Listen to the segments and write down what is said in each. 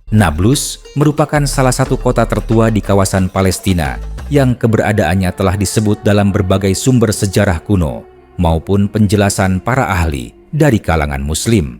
Nablus merupakan salah satu kota tertua di kawasan Palestina yang keberadaannya telah disebut dalam berbagai sumber sejarah kuno maupun penjelasan para ahli dari kalangan Muslim.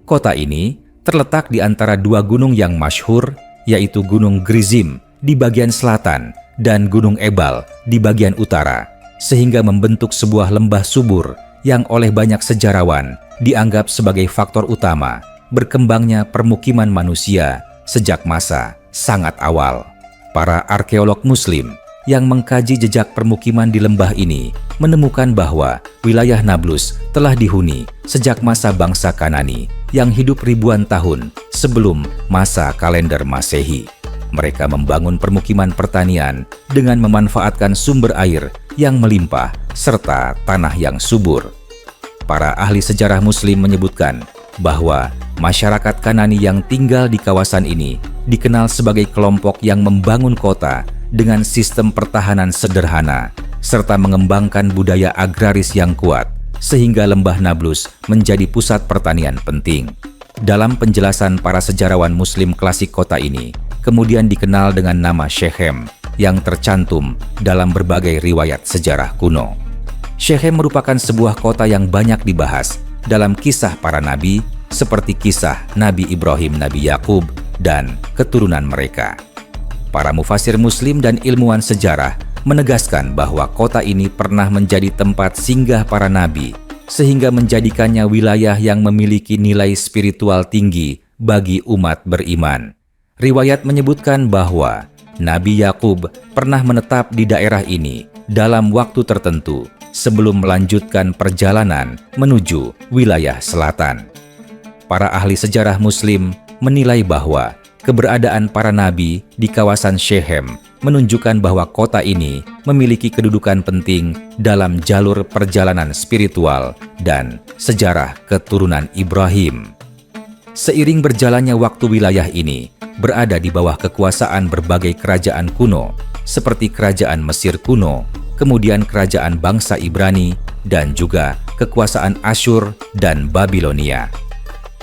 Kota ini terletak di antara dua gunung yang masyhur, yaitu Gunung Gerizim di bagian selatan dan Gunung Ebal di bagian utara, sehingga membentuk sebuah lembah subur yang oleh banyak sejarawan dianggap sebagai faktor utama berkembangnya permukiman manusia sejak masa sangat awal. Para arkeolog Muslim yang mengkaji jejak permukiman di lembah ini menemukan bahwa wilayah Nablus telah dihuni sejak masa bangsa Kanani yang hidup ribuan tahun sebelum masa kalender Masehi. Mereka membangun permukiman pertanian dengan memanfaatkan sumber air yang melimpah serta tanah yang subur. Para ahli sejarah Muslim menyebutkan bahwa masyarakat Kanani yang tinggal di kawasan ini dikenal sebagai kelompok yang membangun kota dengan sistem pertahanan sederhana serta mengembangkan budaya agraris yang kuat, sehingga lembah Nablus menjadi pusat pertanian penting. Dalam penjelasan para sejarawan Muslim klasik, kota ini kemudian dikenal dengan nama Shechem yang tercantum dalam berbagai riwayat sejarah kuno. Shechem merupakan sebuah kota yang banyak dibahas dalam kisah para nabi seperti kisah Nabi Ibrahim, Nabi Yakub, dan keturunan mereka. Para mufasir Muslim dan ilmuwan sejarah menegaskan bahwa kota ini pernah menjadi tempat singgah para nabi, sehingga menjadikannya wilayah yang memiliki nilai spiritual tinggi bagi umat beriman. Riwayat menyebutkan bahwa Nabi Yakub pernah menetap di daerah ini dalam waktu tertentu sebelum melanjutkan perjalanan menuju wilayah selatan. Para ahli sejarah Muslim menilai bahwa keberadaan para nabi di kawasan Shechem menunjukkan bahwa kota ini memiliki kedudukan penting dalam jalur perjalanan spiritual dan sejarah keturunan Ibrahim. Seiring berjalannya waktu, wilayah ini berada di bawah kekuasaan berbagai kerajaan kuno seperti kerajaan Mesir kuno, kemudian kerajaan bangsa Ibrani, dan juga kekuasaan Asyur dan Babilonia.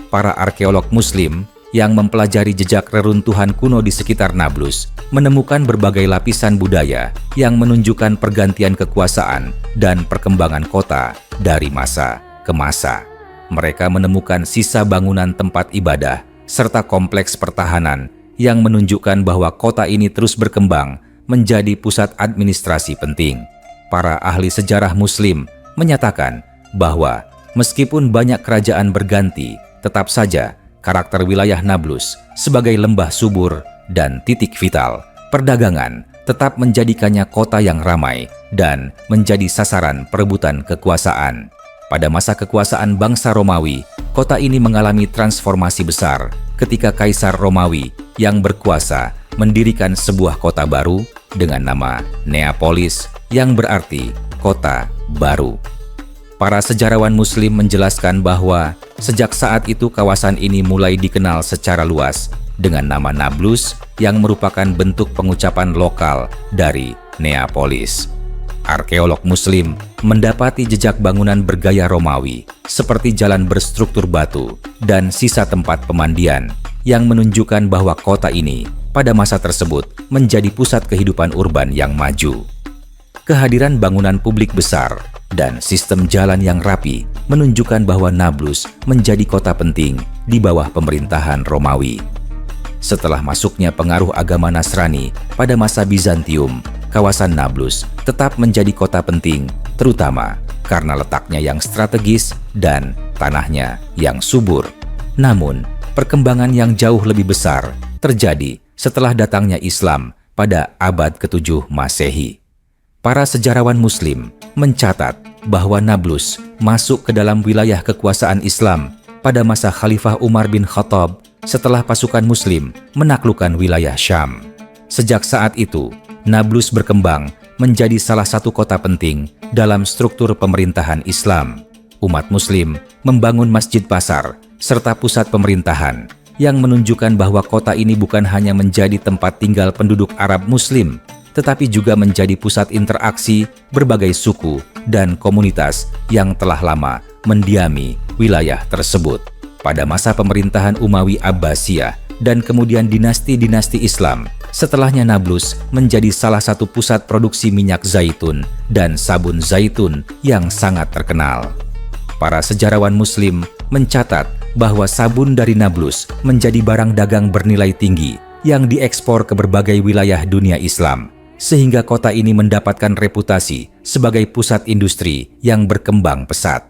Para arkeolog Muslim yang mempelajari jejak reruntuhan kuno di sekitar Nablus menemukan berbagai lapisan budaya yang menunjukkan pergantian kekuasaan dan perkembangan kota dari masa ke masa. Mereka menemukan sisa bangunan tempat ibadah serta kompleks pertahanan yang menunjukkan bahwa kota ini terus berkembang menjadi pusat administrasi penting. Para ahli sejarah Muslim menyatakan bahwa meskipun banyak kerajaan berganti, tetap saja karakter wilayah Nablus sebagai lembah subur dan titik vital perdagangan tetap menjadikannya kota yang ramai dan menjadi sasaran perebutan kekuasaan. Pada masa kekuasaan bangsa Romawi, kota ini mengalami transformasi besar ketika Kaisar Romawi yang berkuasa mendirikan sebuah kota baru dengan nama Neapolis, yang berarti kota baru. Para sejarawan Muslim menjelaskan bahwa sejak saat itu kawasan ini mulai dikenal secara luas dengan nama Nablus, yang merupakan bentuk pengucapan lokal dari Neapolis. Arkeolog Muslim mendapati jejak bangunan bergaya Romawi seperti jalan berstruktur batu dan sisa tempat pemandian yang menunjukkan bahwa kota ini pada masa tersebut menjadi pusat kehidupan urban yang maju. Kehadiran bangunan publik besar dan sistem jalan yang rapi menunjukkan bahwa Nablus menjadi kota penting di bawah pemerintahan Romawi. Setelah masuknya pengaruh agama Nasrani pada masa Bizantium, kawasan Nablus tetap menjadi kota penting, terutama karena letaknya yang strategis dan tanahnya yang subur. Namun, perkembangan yang jauh lebih besar terjadi setelah datangnya Islam pada abad ke-7 Masehi. Para sejarawan Muslim mencatat bahwa Nablus masuk ke dalam wilayah kekuasaan Islam pada masa Khalifah Umar bin Khattab setelah pasukan Muslim menaklukkan wilayah Syam. Sejak saat itu, Nablus berkembang menjadi salah satu kota penting dalam struktur pemerintahan Islam. Umat Muslim membangun masjid pasar serta pusat pemerintahan yang menunjukkan bahwa kota ini bukan hanya menjadi tempat tinggal penduduk Arab Muslim, tetapi juga menjadi pusat interaksi berbagai suku dan komunitas yang telah lama mendiami wilayah tersebut. Pada masa pemerintahan Umawi Abbasiyah dan kemudian dinasti-dinasti Islam. Setelahnya Nablus menjadi salah satu pusat produksi minyak zaitun dan sabun zaitun yang sangat terkenal. Para sejarawan Muslim mencatat bahwa sabun dari Nablus menjadi barang dagang bernilai tinggi yang diekspor ke berbagai wilayah dunia Islam, sehingga kota ini mendapatkan reputasi sebagai pusat industri yang berkembang pesat.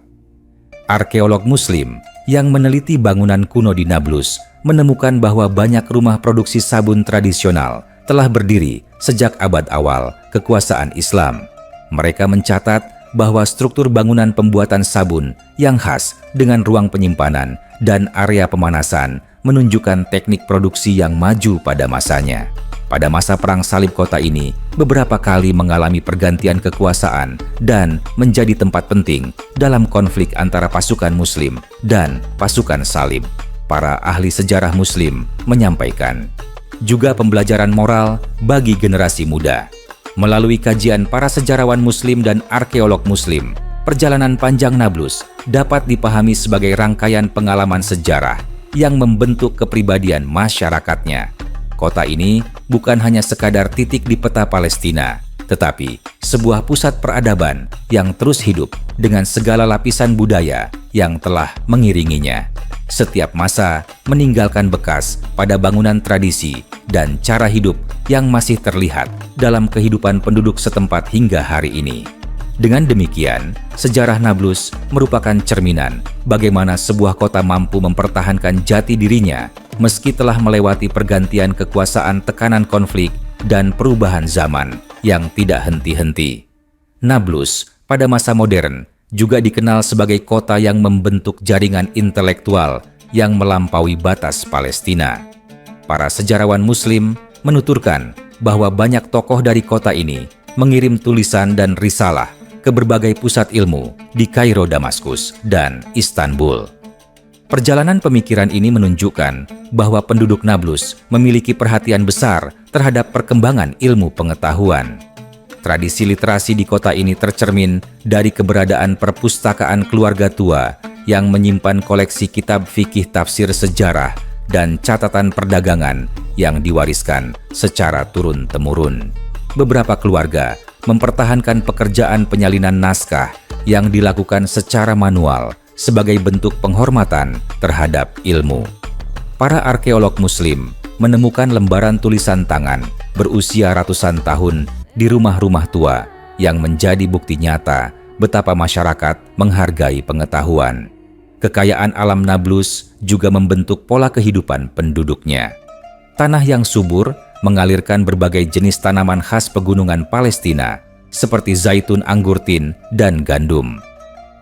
Arkeolog Muslim yang meneliti bangunan kuno di Nablus menemukan bahwa banyak rumah produksi sabun tradisional telah berdiri sejak abad awal kekuasaan Islam. Mereka mencatat bahwa struktur bangunan pembuatan sabun yang khas dengan ruang penyimpanan dan area pemanasan menunjukkan teknik produksi yang maju pada masanya. Pada masa Perang Salib, kota ini beberapa kali mengalami pergantian kekuasaan dan menjadi tempat penting dalam konflik antara pasukan Muslim dan pasukan Salib. Para ahli sejarah Muslim menyampaikan juga pembelajaran moral bagi generasi muda. Melalui kajian para sejarawan Muslim dan arkeolog Muslim, perjalanan panjang Nablus dapat dipahami sebagai rangkaian pengalaman sejarah yang membentuk kepribadian masyarakatnya. Kota ini bukan hanya sekadar titik di peta Palestina, tetapi sebuah pusat peradaban yang terus hidup dengan segala lapisan budaya yang telah mengiringinya. Setiap masa meninggalkan bekas pada bangunan tradisi dan cara hidup yang masih terlihat dalam kehidupan penduduk setempat hingga hari ini. Dengan demikian, sejarah Nablus merupakan cerminan bagaimana sebuah kota mampu mempertahankan jati dirinya meski telah melewati pergantian kekuasaan, tekanan konflik, dan perubahan zaman yang tidak henti-henti. Nablus pada masa modern juga dikenal sebagai kota yang membentuk jaringan intelektual yang melampaui batas Palestina. Para sejarawan Muslim menuturkan bahwa banyak tokoh dari kota ini mengirim tulisan dan risalah ke berbagai pusat ilmu di Kairo, Damaskus, dan Istanbul. Perjalanan pemikiran ini menunjukkan bahwa penduduk Nablus memiliki perhatian besar terhadap perkembangan ilmu pengetahuan. Tradisi literasi di kota ini tercermin dari keberadaan perpustakaan keluarga tua yang menyimpan koleksi kitab fikih, tafsir, sejarah, dan catatan perdagangan yang diwariskan secara turun-temurun. Beberapa keluarga mempertahankan pekerjaan penyalinan naskah yang dilakukan secara manual sebagai bentuk penghormatan terhadap ilmu. Para arkeolog Muslim menemukan lembaran tulisan tangan berusia ratusan tahun di rumah-rumah tua yang menjadi bukti nyata betapa masyarakat menghargai pengetahuan. Kekayaan alam Nablus juga membentuk pola kehidupan penduduknya. Tanah yang subur mengalirkan berbagai jenis tanaman khas pegunungan Palestina seperti zaitun, anggur tin, dan gandum.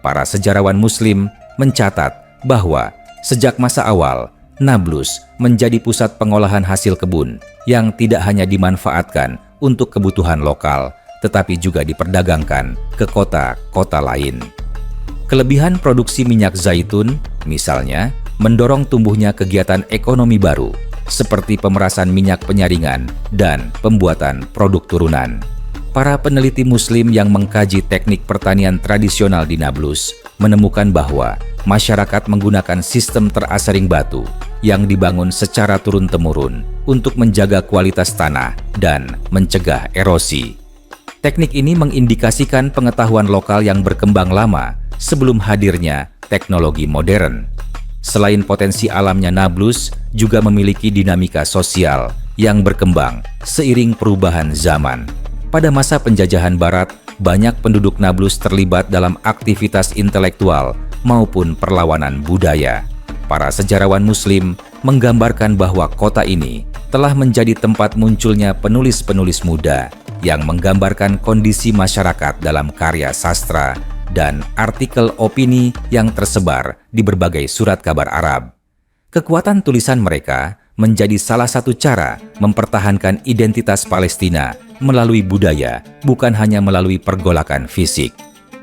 Para sejarawan Muslim mencatat bahwa sejak masa awal, Nablus menjadi pusat pengolahan hasil kebun yang tidak hanya dimanfaatkan untuk kebutuhan lokal, tetapi juga diperdagangkan ke kota-kota lain. Kelebihan produksi minyak zaitun, misalnya, mendorong tumbuhnya kegiatan ekonomi baru, seperti pemerasan minyak penyaringan dan pembuatan produk turunan. Para peneliti Muslim yang mengkaji teknik pertanian tradisional di Nablus menemukan bahwa masyarakat menggunakan sistem terasering batu yang dibangun secara turun-temurun untuk menjaga kualitas tanah dan mencegah erosi. Teknik ini mengindikasikan pengetahuan lokal yang berkembang lama sebelum hadirnya teknologi modern. Selain potensi alamnya, Nablus juga memiliki dinamika sosial yang berkembang seiring perubahan zaman. Pada masa penjajahan Barat, banyak penduduk Nablus terlibat dalam aktivitas intelektual maupun perlawanan budaya. Para sejarawan Muslim menggambarkan bahwa kota ini telah menjadi tempat munculnya penulis-penulis muda yang menggambarkan kondisi masyarakat dalam karya sastra dan artikel opini yang tersebar di berbagai surat kabar Arab. Kekuatan tulisan mereka menjadi salah satu cara mempertahankan identitas Palestina melalui budaya, bukan hanya melalui pergolakan fisik.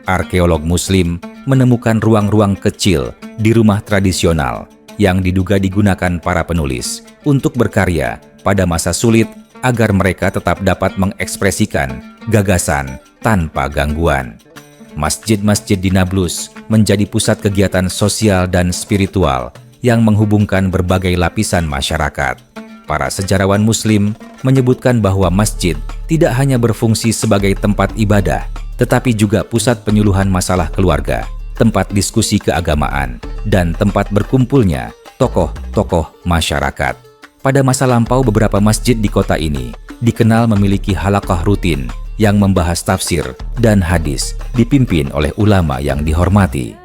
Arkeolog Muslim menemukan ruang-ruang kecil di rumah tradisional yang diduga digunakan para penulis untuk berkarya pada masa sulit agar mereka tetap dapat mengekspresikan gagasan tanpa gangguan. Masjid-masjid di Nablus menjadi pusat kegiatan sosial dan spiritual yang menghubungkan berbagai lapisan masyarakat. Para sejarawan Muslim menyebutkan bahwa masjid tidak hanya berfungsi sebagai tempat ibadah, tetapi juga pusat penyuluhan masalah keluarga, tempat diskusi keagamaan, dan tempat berkumpulnya tokoh-tokoh masyarakat. Pada masa lampau, beberapa masjid di kota ini dikenal memiliki halaqah rutin yang membahas tafsir dan hadis, dipimpin oleh ulama yang dihormati.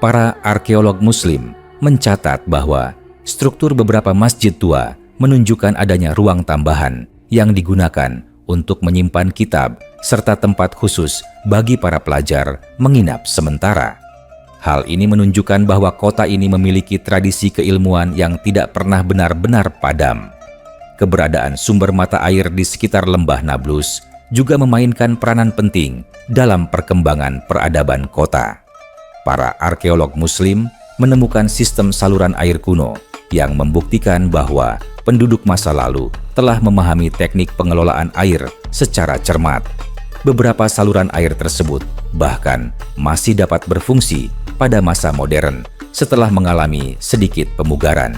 Para arkeolog Muslim mencatat bahwa struktur beberapa masjid tua menunjukkan adanya ruang tambahan yang digunakan untuk menyimpan kitab serta tempat khusus bagi para pelajar menginap sementara. Hal ini menunjukkan bahwa kota ini memiliki tradisi keilmuan yang tidak pernah benar-benar padam. Keberadaan sumber mata air di sekitar lembah Nablus juga memainkan peranan penting dalam perkembangan peradaban kota. Para arkeolog Muslim menemukan sistem saluran air kuno yang membuktikan bahwa penduduk masa lalu telah memahami teknik pengelolaan air secara cermat. Beberapa saluran air tersebut bahkan masih dapat berfungsi pada masa modern setelah mengalami sedikit pemugaran.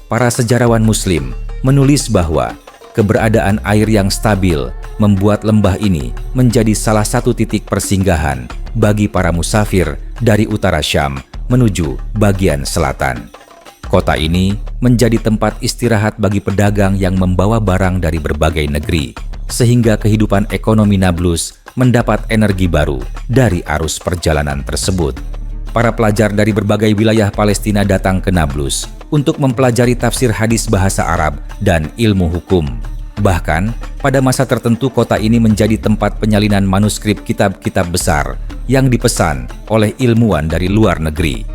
Para sejarawan Muslim menulis bahwa keberadaan air yang stabil membuat lembah ini menjadi salah satu titik persinggahan bagi para musafir dari utara Syam menuju bagian selatan. Kota ini menjadi tempat istirahat bagi pedagang yang membawa barang dari berbagai negeri, sehingga kehidupan ekonomi Nablus mendapat energi baru dari arus perjalanan tersebut. Para pelajar dari berbagai wilayah Palestina datang ke Nablus untuk mempelajari tafsir hadis bahasa Arab dan ilmu hukum. Bahkan, pada masa tertentu kota ini menjadi tempat penyalinan manuskrip kitab-kitab besar yang dipesan oleh ilmuwan dari luar negeri.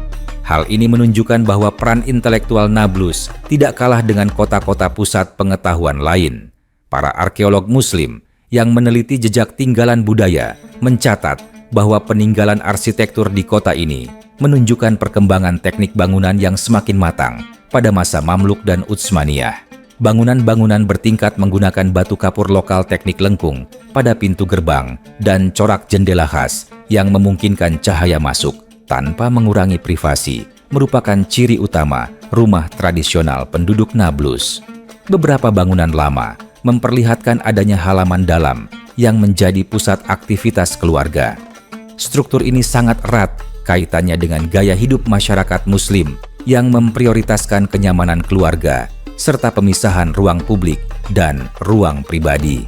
Hal ini menunjukkan bahwa peran intelektual Nablus tidak kalah dengan kota-kota pusat pengetahuan lain. Para arkeolog Muslim yang meneliti jejak tinggalan budaya mencatat bahwa peninggalan arsitektur di kota ini menunjukkan perkembangan teknik bangunan yang semakin matang pada masa Mamluk dan Utsmaniyah. Bangunan-bangunan bertingkat menggunakan batu kapur lokal teknik lengkung pada pintu gerbang dan corak jendela khas yang memungkinkan cahaya masuk tanpa mengurangi privasi, merupakan ciri utama rumah tradisional penduduk Nablus. Beberapa bangunan lama memperlihatkan adanya halaman dalam yang menjadi pusat aktivitas keluarga. Struktur ini sangat erat kaitannya dengan gaya hidup masyarakat Muslim yang memprioritaskan kenyamanan keluarga serta pemisahan ruang publik dan ruang pribadi.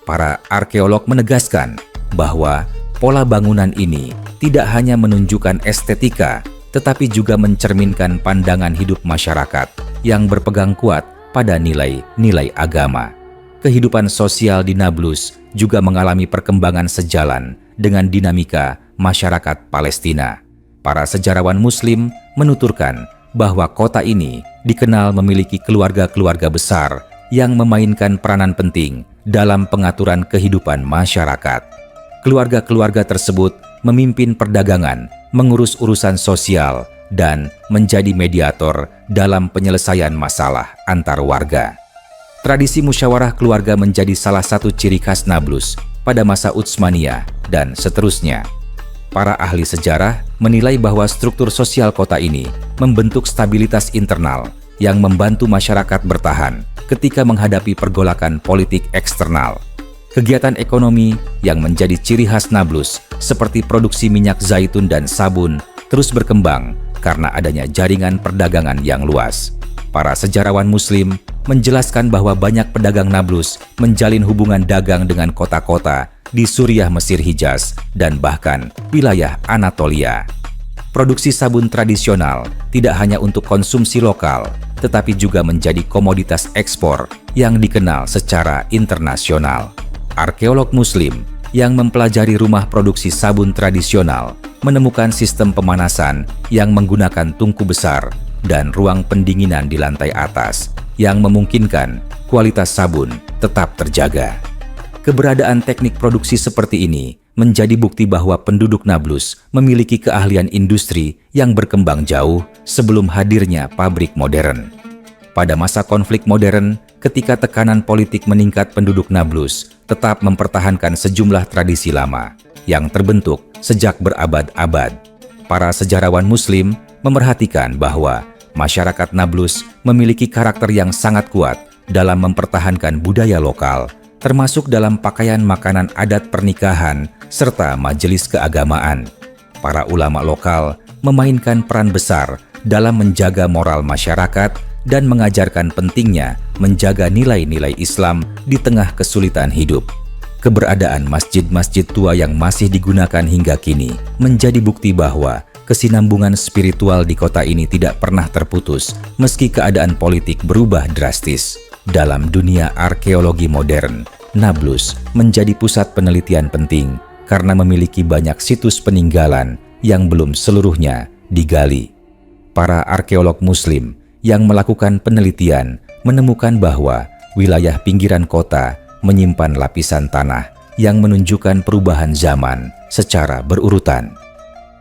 Para arkeolog menegaskan bahwa pola bangunan ini tidak hanya menunjukkan estetika, tetapi juga mencerminkan pandangan hidup masyarakat yang berpegang kuat pada nilai-nilai agama. Kehidupan sosial di Nablus juga mengalami perkembangan sejalan dengan dinamika masyarakat Palestina. Para sejarawan Muslim menuturkan bahwa kota ini dikenal memiliki keluarga-keluarga besar yang memainkan peranan penting dalam pengaturan kehidupan masyarakat. Keluarga-keluarga tersebut memimpin perdagangan, mengurus urusan sosial, dan menjadi mediator dalam penyelesaian masalah antar warga. Tradisi musyawarah keluarga menjadi salah satu ciri khas Nablus pada masa Utsmaniyah dan seterusnya. Para ahli sejarah menilai bahwa struktur sosial kota ini membentuk stabilitas internal yang membantu masyarakat bertahan ketika menghadapi pergolakan politik eksternal. Kegiatan ekonomi yang menjadi ciri khas Nablus seperti produksi minyak zaitun dan sabun terus berkembang karena adanya jaringan perdagangan yang luas. Para sejarawan Muslim menjelaskan bahwa banyak pedagang Nablus menjalin hubungan dagang dengan kota-kota di Suriah, Mesir, Hijaz, dan bahkan wilayah Anatolia. Produksi sabun tradisional tidak hanya untuk konsumsi lokal, tetapi juga menjadi komoditas ekspor yang dikenal secara internasional. Arkeolog Muslim yang mempelajari rumah produksi sabun tradisional menemukan sistem pemanasan yang menggunakan tungku besar dan ruang pendinginan di lantai atas yang memungkinkan kualitas sabun tetap terjaga. Keberadaan teknik produksi seperti ini menjadi bukti bahwa penduduk Nablus memiliki keahlian industri yang berkembang jauh sebelum hadirnya pabrik modern. Pada masa konflik modern, ketika tekanan politik meningkat, penduduk Nablus tetap mempertahankan sejumlah tradisi lama yang terbentuk sejak berabad-abad. Para sejarawan Muslim memerhatikan bahwa masyarakat Nablus memiliki karakter yang sangat kuat dalam mempertahankan budaya lokal, termasuk dalam pakaian, makanan adat, pernikahan, serta majelis keagamaan. Para ulama lokal memainkan peran besar dalam menjaga moral masyarakat dan mengajarkan pentingnya menjaga nilai-nilai Islam di tengah kesulitan hidup. Keberadaan masjid-masjid tua yang masih digunakan hingga kini menjadi bukti bahwa kesinambungan spiritual di kota ini tidak pernah terputus meski keadaan politik berubah drastis. Dalam dunia arkeologi modern, Nablus menjadi pusat penelitian penting karena memiliki banyak situs peninggalan yang belum seluruhnya digali. Para arkeolog Muslim yang melakukan penelitian menemukan bahwa wilayah pinggiran kota menyimpan lapisan tanah yang menunjukkan perubahan zaman secara berurutan.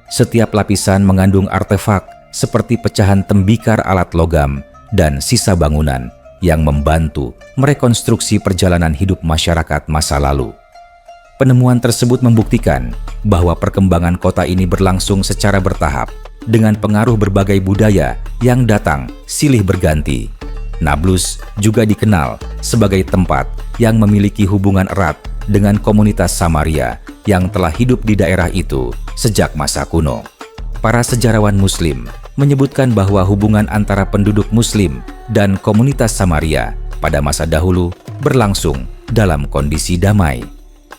Setiap lapisan mengandung artefak seperti pecahan tembikar alat logam dan sisa bangunan yang membantu merekonstruksi perjalanan hidup masyarakat masa lalu. Penemuan tersebut membuktikan bahwa perkembangan kota ini berlangsung secara bertahap dengan pengaruh berbagai budaya yang datang silih berganti. Nablus juga dikenal sebagai tempat yang memiliki hubungan erat dengan komunitas Samaria yang telah hidup di daerah itu sejak masa kuno. Para sejarawan Muslim menyebutkan bahwa hubungan antara penduduk Muslim dan komunitas Samaria pada masa dahulu berlangsung dalam kondisi damai.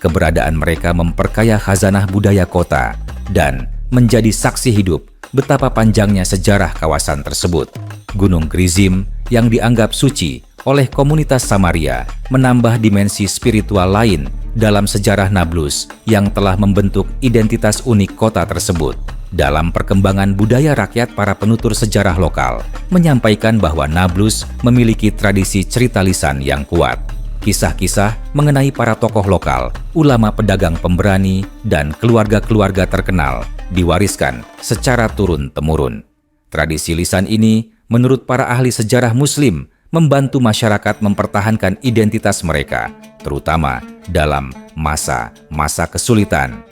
Keberadaan mereka memperkaya khazanah budaya kota dan menjadi saksi hidup betapa panjangnya sejarah kawasan tersebut. Gunung Gerizim yang dianggap suci oleh komunitas Samaria menambah dimensi spiritual lain dalam sejarah Nablus yang telah membentuk identitas unik kota tersebut. Dalam perkembangan budaya rakyat, para penutur sejarah lokal menyampaikan bahwa Nablus memiliki tradisi cerita lisan yang kuat. Kisah-kisah mengenai para tokoh lokal, ulama, pedagang, pemberani, dan keluarga-keluarga terkenal diwariskan secara turun-temurun. Tradisi lisan ini, menurut para ahli sejarah Muslim, membantu masyarakat mempertahankan identitas mereka, terutama dalam masa-masa kesulitan.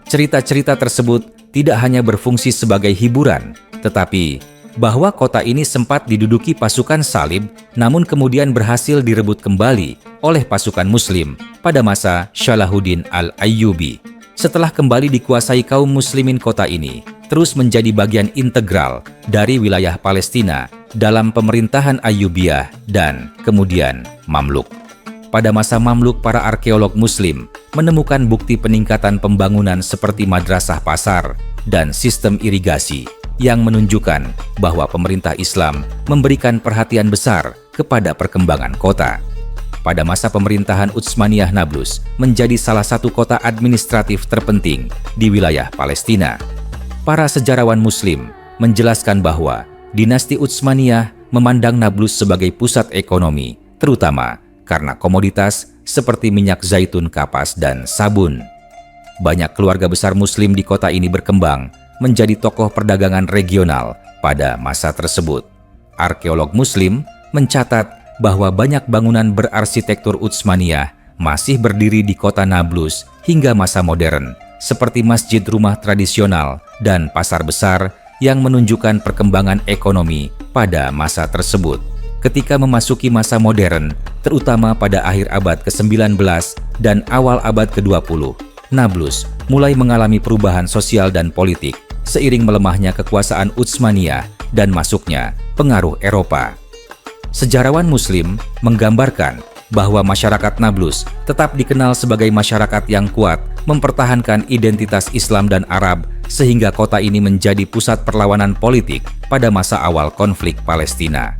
Cerita-cerita tersebut tidak hanya berfungsi sebagai hiburan, tetapi bahwa kota ini sempat diduduki pasukan Salib, namun kemudian berhasil direbut kembali oleh pasukan Muslim pada masa Salahuddin Al-Ayyubi. Setelah kembali dikuasai kaum Muslimin, kota ini terus menjadi bagian integral dari wilayah Palestina dalam pemerintahan Ayyubiyah dan kemudian Mamluk. Pada masa Mamluk, para arkeolog Muslim menemukan bukti peningkatan pembangunan seperti madrasah, pasar, dan sistem irigasi yang menunjukkan bahwa pemerintah Islam memberikan perhatian besar kepada perkembangan kota. Pada masa pemerintahan Utsmaniyah, Nablus menjadi salah satu kota administratif terpenting di wilayah Palestina. Para sejarawan Muslim menjelaskan bahwa dinasti Utsmaniyah memandang Nablus sebagai pusat ekonomi, terutama karena komoditas seperti minyak zaitun, kapas, dan sabun. Banyak keluarga besar Muslim di kota ini berkembang menjadi tokoh perdagangan regional pada masa tersebut. Arkeolog Muslim mencatat bahwa banyak bangunan berarsitektur Utsmaniyah masih berdiri di kota Nablus hingga masa modern, seperti masjid, rumah tradisional, dan pasar besar yang menunjukkan perkembangan ekonomi pada masa tersebut. Ketika memasuki masa modern, terutama pada akhir abad ke-19 dan awal abad ke-20, Nablus mulai mengalami perubahan sosial dan politik seiring melemahnya kekuasaan Utsmaniyah dan masuknya pengaruh Eropa. Sejarawan Muslim menggambarkan bahwa masyarakat Nablus tetap dikenal sebagai masyarakat yang kuat, mempertahankan identitas Islam dan Arab, sehingga kota ini menjadi pusat perlawanan politik pada masa awal konflik Palestina.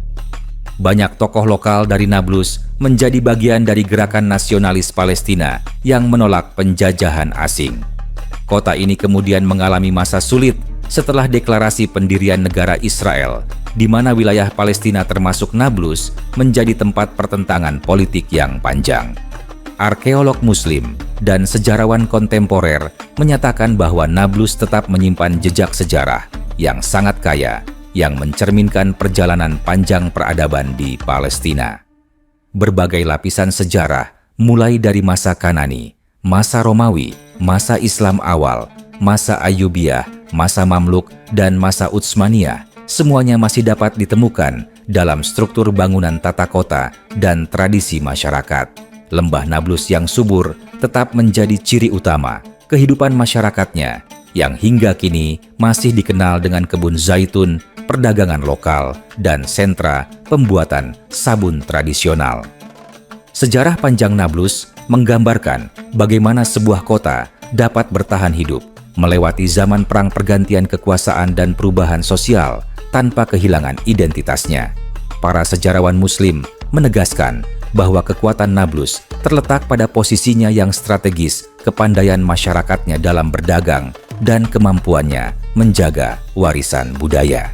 Banyak tokoh lokal dari Nablus menjadi bagian dari gerakan nasionalis Palestina yang menolak penjajahan asing. Kota ini kemudian mengalami masa sulit setelah deklarasi pendirian negara Israel, di mana wilayah Palestina termasuk Nablus menjadi tempat pertentangan politik yang panjang. Arkeolog Muslim dan sejarawan kontemporer menyatakan bahwa Nablus tetap menyimpan jejak sejarah yang sangat kaya yang mencerminkan perjalanan panjang peradaban di Palestina. Berbagai lapisan sejarah, mulai dari masa Kanani, masa Romawi, masa Islam awal, masa Ayyubiyah, masa Mamluk, dan masa Utsmaniyah, semuanya masih dapat ditemukan dalam struktur bangunan tata kota dan tradisi masyarakat. Lembah Nablus yang subur tetap menjadi ciri utama kehidupan masyarakatnya yang hingga kini masih dikenal dengan kebun zaitun, perdagangan lokal, dan sentra pembuatan sabun tradisional. Sejarah panjang Nablus menggambarkan bagaimana sebuah kota dapat bertahan hidup melewati zaman perang pergantian kekuasaan dan perubahan sosial tanpa kehilangan identitasnya. Para sejarawan Muslim menegaskan bahwa kekuatan Nablus terletak pada posisinya yang strategis, kepandaian masyarakatnya dalam berdagang, dan kemampuannya menjaga warisan budaya.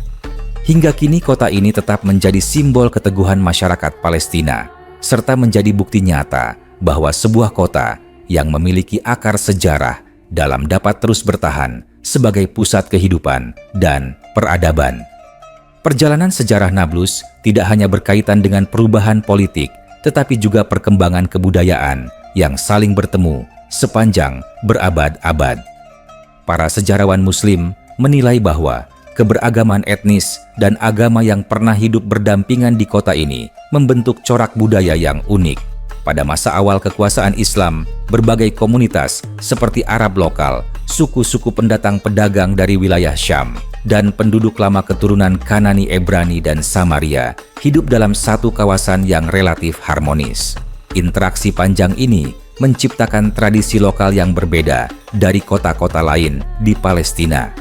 Hingga kini kota ini tetap menjadi simbol keteguhan masyarakat Palestina, serta menjadi bukti nyata bahwa sebuah kota yang memiliki akar sejarah dalam dapat terus bertahan sebagai pusat kehidupan dan peradaban. Perjalanan sejarah Nablus tidak hanya berkaitan dengan perubahan politik, tetapi juga perkembangan kebudayaan yang saling bertemu sepanjang berabad-abad. Para sejarawan Muslim menilai bahwa keberagaman etnis dan agama yang pernah hidup berdampingan di kota ini membentuk corak budaya yang unik. Pada masa awal kekuasaan Islam, berbagai komunitas seperti Arab lokal, suku-suku pendatang pedagang dari wilayah Syam, dan penduduk lama keturunan Kanani, Ebrani, dan Samaria hidup dalam satu kawasan yang relatif harmonis. Interaksi panjang ini menciptakan tradisi lokal yang berbeda dari kota-kota lain di Palestina.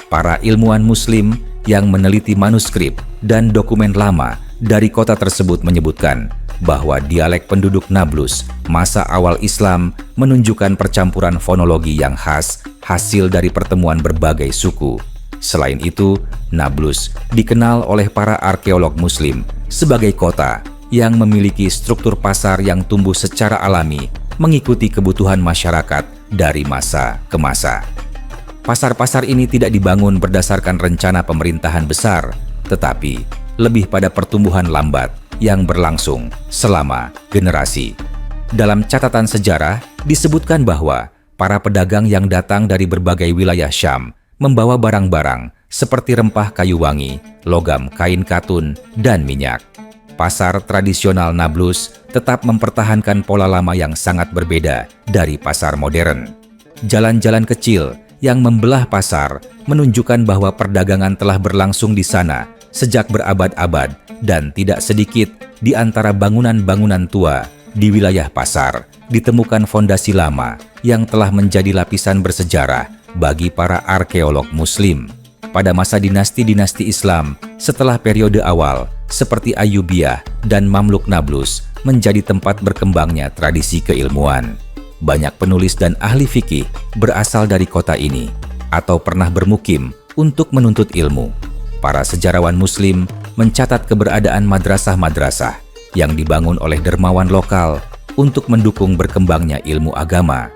Para ilmuwan Muslim yang meneliti manuskrip dan dokumen lama dari kota tersebut menyebutkan bahwa dialek penduduk Nablus masa awal Islam menunjukkan percampuran fonologi yang khas hasil dari pertemuan berbagai suku. Selain itu, Nablus dikenal oleh para arkeolog Muslim sebagai kota yang memiliki struktur pasar yang tumbuh secara alami mengikuti kebutuhan masyarakat dari masa ke masa. Pasar-pasar ini tidak dibangun berdasarkan rencana pemerintahan besar, tetapi lebih pada pertumbuhan lambat yang berlangsung selama generasi. Dalam catatan sejarah, disebutkan bahwa para pedagang yang datang dari berbagai wilayah Syam membawa barang-barang seperti rempah kayu wangi, logam kain katun, dan minyak. Pasar tradisional Nablus tetap mempertahankan pola lama yang sangat berbeda dari pasar modern. Jalan-jalan kecil yang membelah pasar menunjukkan bahwa perdagangan telah berlangsung di sana sejak berabad-abad, dan tidak sedikit di antara bangunan-bangunan tua di wilayah pasar ditemukan fondasi lama yang telah menjadi lapisan bersejarah bagi para arkeolog Muslim. Pada masa dinasti-dinasti Islam setelah periode awal seperti Ayyubiyah dan Mamluk, Nablus menjadi tempat berkembangnya tradisi keilmuan. Banyak penulis dan ahli fikih berasal dari kota ini atau pernah bermukim untuk menuntut ilmu. Para sejarawan Muslim mencatat keberadaan madrasah-madrasah yang dibangun oleh dermawan lokal untuk mendukung berkembangnya ilmu agama.